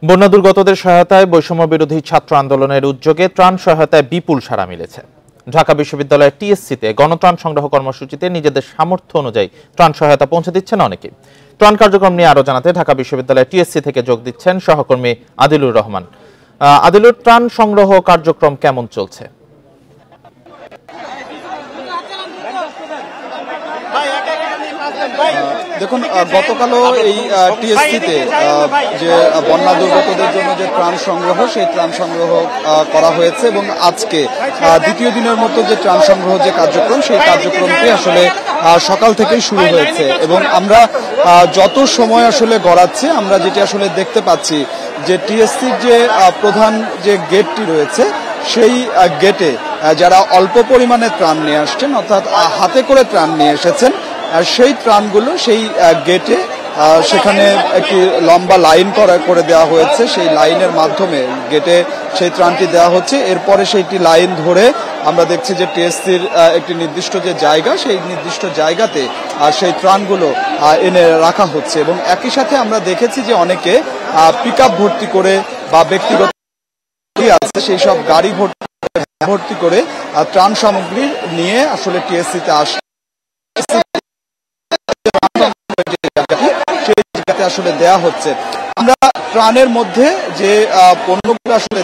বন্যা দুর্গতদের সহায়তায় বৈষম্য বিরোধী ছাত্র আন্দোলনের উদ্যোগে ত্রাণ সহায়তায় বিপুল সাড়া মিলেছে। ঢাকা বিশ্ববিদ্যালয়ের টিএসসিতে গণত্রাণ সংগ্রহ কর্মসূচিতে নিজেদের সামর্থ্য অনুযায়ী ত্রাণ সহায়তা পৌঁছে দিচ্ছেন অনেকে। ত্রাণ কার্যক্রম নিয়ে আরো জানাতে ঢাকা বিশ্ববিদ্যালয়ের টিএসসি থেকে যোগ দিচ্ছেন সহকর্মী আদিলুর রহমান। আদিলুর, ত্রাণ সংগ্রহ কার্যক্রম কেমন চলছে? দেখুন, গতকালও এই টিএসসিতে যে বন্যা দুর্গতদের জন্য যে ত্রাণ সংগ্রহ, সেই ত্রাণ সংগ্রহ করা হয়েছে এবং আজকে দ্বিতীয় দিনের মতো যে ত্রাণ সংগ্রহ যে কার্যক্রম, সেই কার্যক্রমটি আসলে সকাল থেকেই শুরু হয়েছে এবং আমরা যত সময় আসলে গড়াচ্ছে, আমরা যেটি আসলে দেখতে পাচ্ছি যে টিএসসির যে প্রধান যে গেটটি রয়েছে, সেই গেটে যারা অল্প পরিমাণে ত্রাণ নিয়ে আসছেন, অর্থাৎ হাতে করে ত্রাণ নিয়ে এসেছেন, সেই ত্রাণগুলো সেই গেটে সেখানে একটি লম্বা লাইন করে দেওয়া হয়েছে। সেই লাইনের মাধ্যমে গেটে সেই ত্রাণটি দেওয়া হচ্ছে। এরপরে সেইটি লাইন ধরে আমরা দেখছি যে টিএসসির একটি নির্দিষ্ট যে জায়গা, সেই নির্দিষ্ট জায়গাতে সেই ত্রাণগুলো এনে রাখা হচ্ছে এবং একই সাথে আমরা দেখেছি যে অনেকে পিকআপ ভর্তি করে বা ব্যক্তিগত আছে সেই সব গাড়ি ভর্তি করে ত্রাণ সামগ্রী নিয়ে আসলে টিএসসিতে আসছে, সেই জায়গাতে আসলে দেয়া হচ্ছে। আমরা ত্রাণের মধ্যে যে পণ্যগুলো আসলে